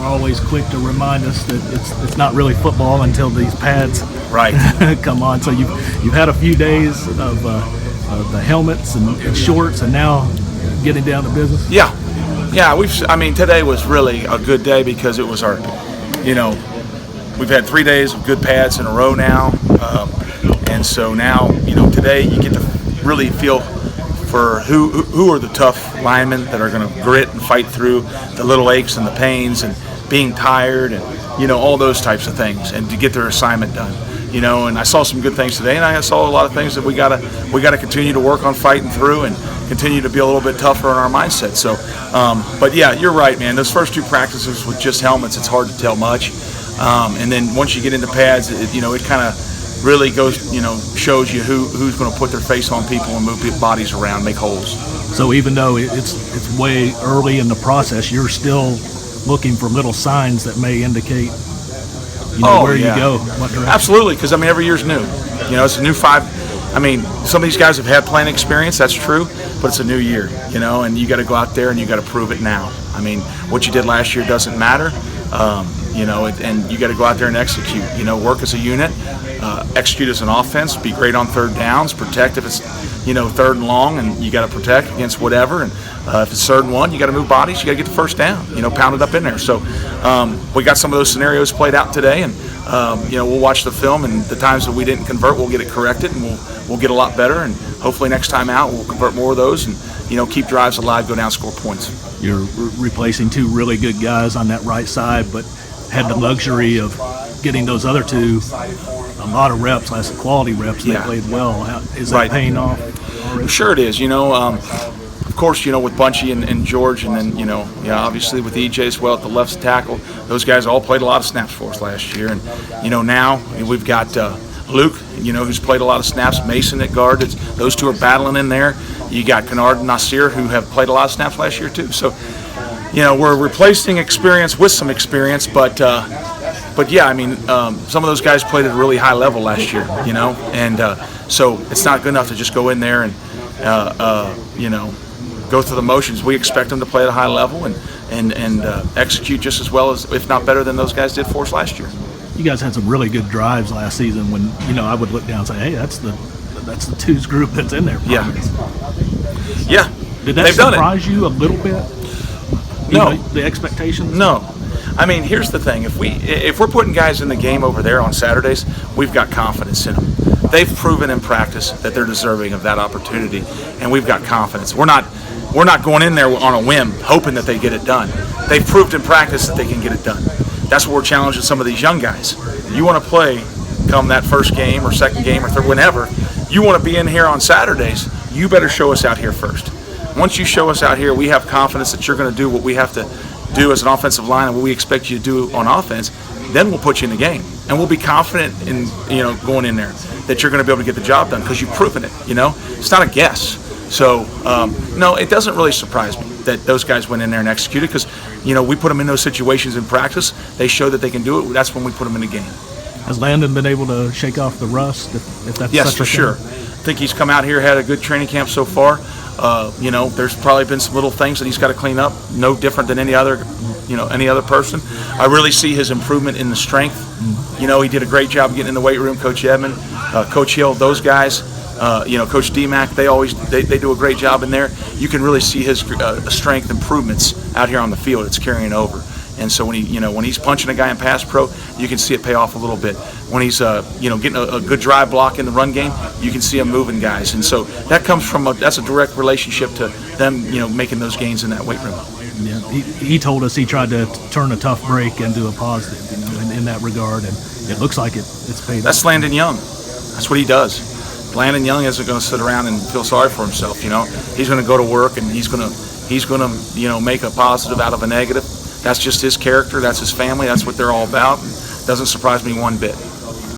are always quick to remind us that it's not really football until these pads Right. come on. So you've had a few days of the helmets and shorts, and now getting down to business. Yeah. Today was really a good day because it was our, we've had 3 days of good pads in a row now. And so now, today you get to really feel for who are the tough linemen that are going to grit and fight through the little aches and the pains and being tired and, all those types of things, and to get their assignment done. And I saw some good things today, and I saw a lot of things that we gotta continue to work on fighting through and continue to be a little bit tougher in our mindset. So, but yeah, you're right, man. Those first 2 practices with just helmets, it's hard to tell much. And then once you get into pads, it kind of really goes, shows you who's going to put their face on people and move bodies around, make holes. So even though it's way early in the process, you're still looking for little signs that may indicate where you go, what direction. Absolutely, because every year's new. It's a new 5. Some of these guys have had playing experience, that's true, but it's a new year, and you got to go out there and you got to prove it now. What you did last year doesn't matter, and you got to go out there and execute. Work as a unit, execute as an offense, be great on third downs, protect if it's, third and long, and you got to protect against whatever. And if it's third and 1, you got to move bodies, you got to get the first down, pound it up in there. So we got some of those scenarios played out today, and we'll watch the film, and the times that we didn't convert, we'll get it corrected, and we'll get a lot better, and hopefully next time out we'll convert more of those and keep drives alive, go down, score points. You're replacing 2 really good guys on that right side, but had the luxury of getting those other 2 a lot of reps, less quality reps. They played well. Is that paying off already? Sure it is. Of course, with Bunchy and George, and then, obviously with EJ as well at the left tackle. Those guys all played a lot of snaps for us last year. And, now we've got Luke, who's played a lot of snaps, Mason at guard. Those 2 are battling in there. You got Kennard and Nasir, who have played a lot of snaps last year too. So, we're replacing experience with some experience, but yeah, some of those guys played at a really high level last year, and so it's not good enough to just go in there and, go through the motions. We expect them to play at a high level and execute just as well as, if not better than those guys did for us last year. You guys had some really good drives last season when, I would look down and say, hey, that's the 2's group that's in there. Yeah. Yeah. Did that surprise you a little bit? No. The expectations? No. Here's the thing. If we're putting guys in the game over there on Saturdays, we've got confidence in them. They've proven in practice that they're deserving of that opportunity, and we've got confidence. We're not going in there on a whim, hoping that they get it done. They've proved in practice that they can get it done. That's what we're challenging some of these young guys. You want to play come that first game or second game or third, whenever, you want to be in here on Saturdays, you better show us out here first. Once you show us out here, we have confidence that you're going to do what we have to do as an offensive line and what we expect you to do on offense. Then we'll put you in the game, and we'll be confident in going in there that you're going to be able to get the job done because you've proven it. It's not a guess. So no, it doesn't really surprise me that those guys went in there and executed because we put them in those situations in practice. They show that they can do it. That's when we put them in the game. Has Landon been able to shake off the rust? If that's yes, such for a sure. thing? I think he's come out here, had a good training camp so far. There's probably been some little things that he's got to clean up. No different than any other person. I really see his improvement in the strength. He did a great job getting in the weight room. Coach Edmond, Coach Hill, those guys. Coach DMAC, they do a great job in there. You can really see his strength improvements out here on the field. It's carrying over. And so when he's punching a guy in pass pro, you can see it pay off a little bit. When he's getting a good drive block in the run game, you can see him moving guys. And so that comes from that's a direct relationship to them making those gains in that weight room. Yeah, he told us he tried to turn a tough break into a positive, in that regard, and it looks like it's paid off. That's Landon Young. That's what he does. Landon Young isn't going to sit around and feel sorry for himself. He's going to go to work and he's going to make a positive out of a negative. That's just his character. That's his family. That's what they're all about. Doesn't surprise me one bit.